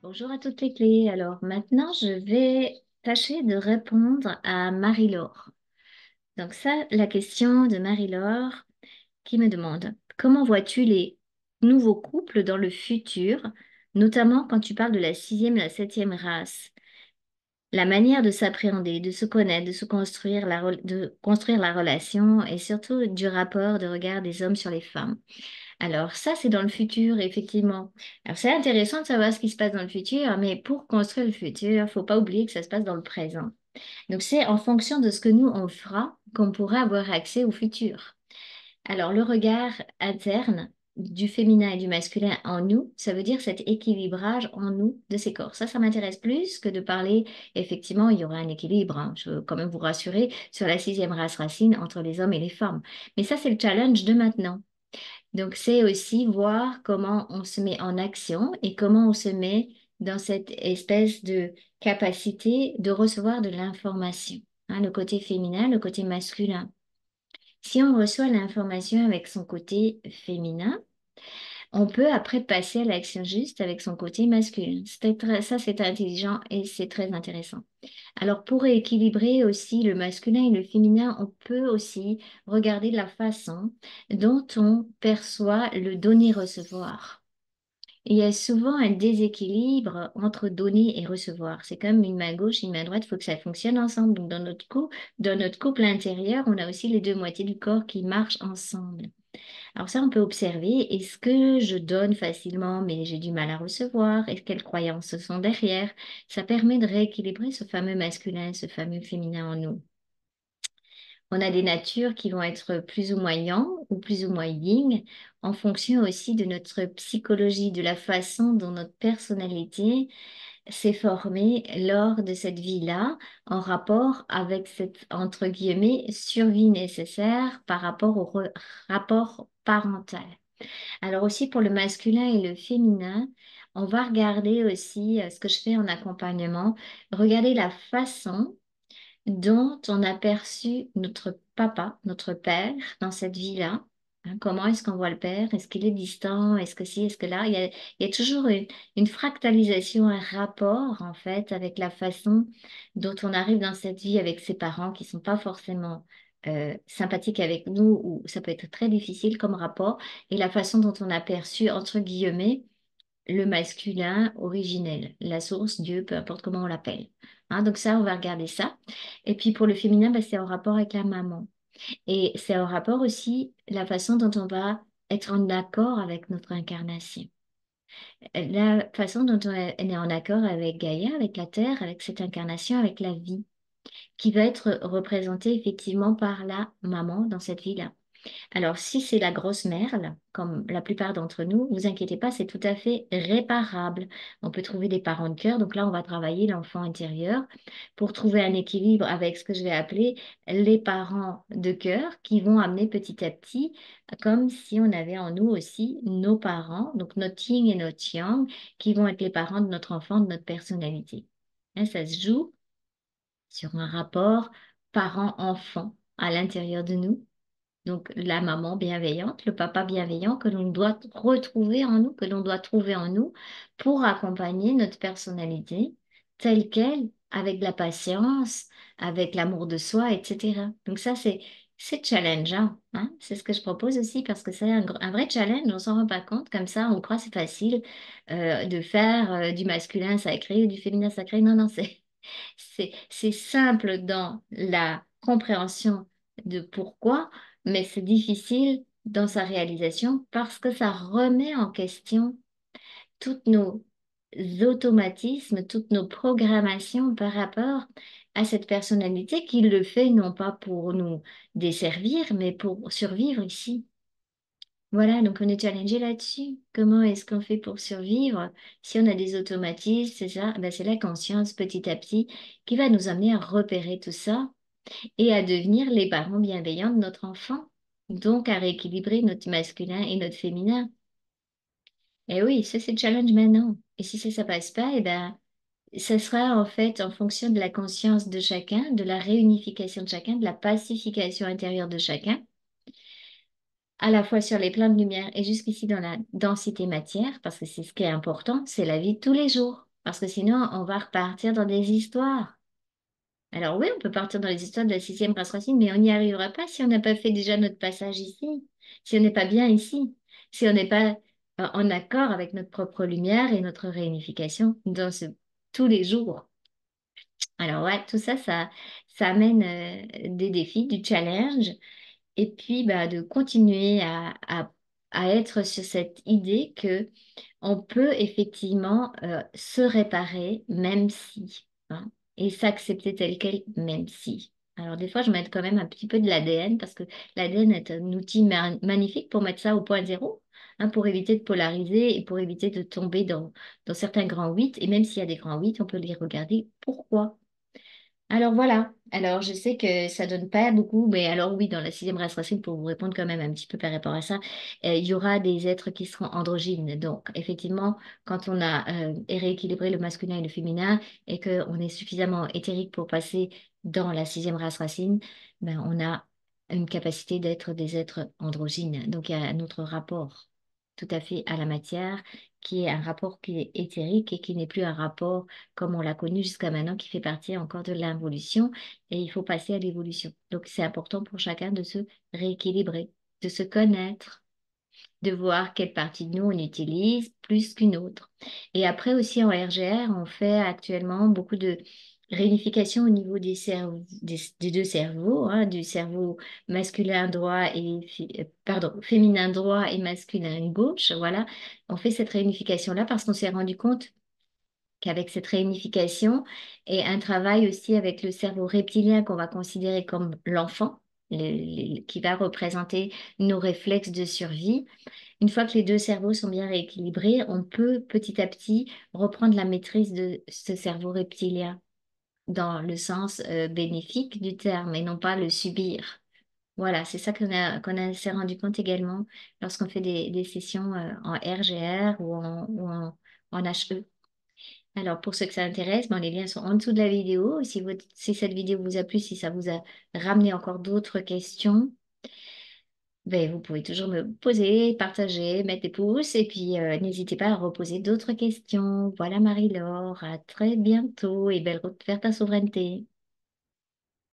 Bonjour à toutes les clés. Alors maintenant, je vais tâcher de répondre à Marie-Laure. Donc ça, la question de Marie-Laure qui me demande, comment vois-tu les nouveaux couples dans le futur, notamment quand tu parles de la sixième et la septième race, la manière de s'appréhender, de se connaître, de se construire de construire la relation et surtout du rapport de regard des hommes sur les femmes. Alors ça, c'est dans le futur, effectivement. Alors c'est intéressant de savoir ce qui se passe dans le futur, mais pour construire le futur, faut pas oublier que ça se passe dans le présent. Donc c'est en fonction de ce que nous on fera qu'on pourra avoir accès au futur. Alors le regard interne du féminin et du masculin en nous, ça veut dire cet équilibrage en nous de ces corps. Ça m'intéresse plus que de parler, effectivement, il y aura un équilibre, hein. Je veux quand même vous rassurer sur la sixième race racine entre les hommes et les femmes. Mais ça, c'est le challenge de maintenant. Donc, c'est aussi voir comment on se met en action et comment on se met dans cette espèce de capacité de recevoir de l'information, hein, le côté féminin, le côté masculin. Si on reçoit l'information avec son côté féminin, on peut après passer à l'action juste avec son côté masculin. Ça, c'est intelligent et c'est très intéressant. Alors, pour équilibrer aussi le masculin et le féminin, on peut aussi regarder la façon dont on perçoit le donner-recevoir. Il y a souvent un déséquilibre entre donner et recevoir. C'est comme une main gauche et une main droite, il faut que ça fonctionne ensemble. Donc, dans notre couple intérieur, on a aussi les deux moitiés du corps qui marchent ensemble. Alors ça, on peut observer, est-ce que je donne facilement, mais j'ai du mal à recevoir? Et quelles croyances ce sont derrière? Ça permet de rééquilibrer ce fameux masculin, ce fameux féminin en nous. On a des natures qui vont être plus ou moins yang ou plus ou moins yin, en fonction aussi de notre psychologie, de la façon dont notre personnalité s'est formée lors de cette vie-là, en rapport avec cette, entre guillemets, survie nécessaire par rapport au rapport parental. Alors aussi pour le masculin et le féminin, on va regarder aussi ce que je fais en accompagnement, regarder la façon dont on a perçu notre papa, notre père dans cette vie-là. Hein, comment est-ce qu'on voit le père? Est-ce qu'il est distant? Est-ce que si? Est-ce que là? Il y a toujours une fractalisation, un rapport en fait avec la façon dont on arrive dans cette vie avec ses parents qui sont pas forcément sympathiques avec nous ou ça peut être très difficile comme rapport et la façon dont on a perçu entre guillemets le masculin originel, la source, Dieu, peu importe comment on l'appelle. Hein, donc ça, on va regarder ça. Et puis pour le féminin, ben, c'est en rapport avec la maman. Et c'est en rapport aussi la façon dont on va être en accord avec notre incarnation. La façon dont on est en accord avec Gaïa, avec la Terre, avec cette incarnation, avec la vie, qui va être représentée effectivement par la maman dans cette vie-là. Alors, si c'est la grosse merle, comme la plupart d'entre nous, vous inquiétez pas, c'est tout à fait réparable. On peut trouver des parents de cœur. Donc là, on va travailler l'enfant intérieur pour trouver un équilibre avec ce que je vais appeler les parents de cœur qui vont amener petit à petit, comme si on avait en nous aussi nos parents, donc notre yin et notre yang, qui vont être les parents de notre enfant, de notre personnalité. Hein, ça se joue sur un rapport parent-enfant à l'intérieur de nous. Donc, la maman bienveillante, le papa bienveillant que l'on doit retrouver en nous, que l'on doit trouver en nous pour accompagner notre personnalité telle qu'elle, avec de la patience, avec l'amour de soi, etc. Donc ça, c'est challengeant, hein. C'est ce que je propose aussi parce que c'est un vrai challenge, on s'en rend pas compte. Comme ça, on croit que c'est facile de faire du masculin sacré ou du féminin sacré. Non, non, c'est simple dans la compréhension de pourquoi, mais c'est difficile dans sa réalisation parce que ça remet en question tous nos automatismes, toutes nos programmations par rapport à cette personnalité qui le fait non pas pour nous desservir, mais pour survivre ici. Voilà, donc on est challengé là-dessus. Comment est-ce qu'on fait pour survivre si on a des automatismes, c'est ça? Ben, c'est la conscience petit à petit qui va nous amener à repérer tout ça et à devenir les parents bienveillants de notre enfant. Donc à rééquilibrer notre masculin et notre féminin. Et oui, ça c'est le challenge maintenant. Et si ça passe pas, eh ben, ça sera en fait en fonction de la conscience de chacun, de la réunification de chacun, de la pacification intérieure de chacun à la fois sur les plans de lumière et jusqu'ici dans la densité matière, parce que c'est ce qui est important, c'est la vie de tous les jours. parce que sinon, on va repartir dans des histoires. Alors oui, on peut partir dans les histoires de la sixième race racine, mais on n'y arrivera pas si on n'a pas fait déjà notre passage ici, si on n'est pas bien ici, si on n'est pas en accord avec notre propre lumière et notre réunification tous les jours. Alors ouais, tout ça, ça amène des défis, du challenge, et puis bah, de continuer à être sur cette idée que on peut effectivement se réparer même si, hein, et s'accepter tel quel même si. Alors des fois, je mets quand même un petit peu de l'ADN parce que l'ADN est un outil magnifique pour mettre ça au point zéro, hein, pour éviter de polariser et pour éviter de tomber dans certains grands 8. Et même s'il y a des grands 8, on peut les regarder. Pourquoi? Alors voilà, alors je sais que ça donne pas beaucoup, mais alors oui, dans la sixième race racine, pour vous répondre quand même un petit peu par rapport à ça, il y aura des êtres qui seront androgynes. Donc effectivement, quand on a rééquilibré le masculin et le féminin et qu'on est suffisamment éthérique pour passer dans la sixième race racine, ben, on a une capacité d'être des êtres androgynes. Donc il y a un autre rapport tout à fait à la matière, qui est un rapport qui est éthérique et qui n'est plus un rapport comme on l'a connu jusqu'à maintenant, qui fait partie encore de l'involution, et il faut passer à l'évolution. Donc c'est important pour chacun de se rééquilibrer, de se connaître, de voir quelle partie de nous on utilise plus qu'une autre. Et après aussi en RGR, on fait actuellement beaucoup de réunification au niveau des cerveaux, des deux cerveaux, hein, du cerveau masculin droit et pardon, féminin droit et masculin gauche. Voilà, on fait cette réunification-là parce qu'on s'est rendu compte qu'avec cette réunification et un travail aussi avec le cerveau reptilien qu'on va considérer comme l'enfant, qui va représenter nos réflexes de survie. Une fois que les deux cerveaux sont bien rééquilibrés, on peut petit à petit reprendre la maîtrise de ce cerveau reptilien dans le sens bénéfique du terme et non pas le subir. Voilà, c'est ça s'est rendu compte également lorsqu'on fait des sessions en RGR ou en HE. Alors, pour ceux que ça intéresse, bon, les liens sont en dessous de la vidéo. Si cette vidéo vous a plu, si ça vous a ramené encore d'autres questions, ben, vous pouvez toujours me poser, partager, mettre des pouces et puis n'hésitez pas à reposer d'autres questions. Voilà Marie-Laure, à très bientôt et belle route vers ta souveraineté.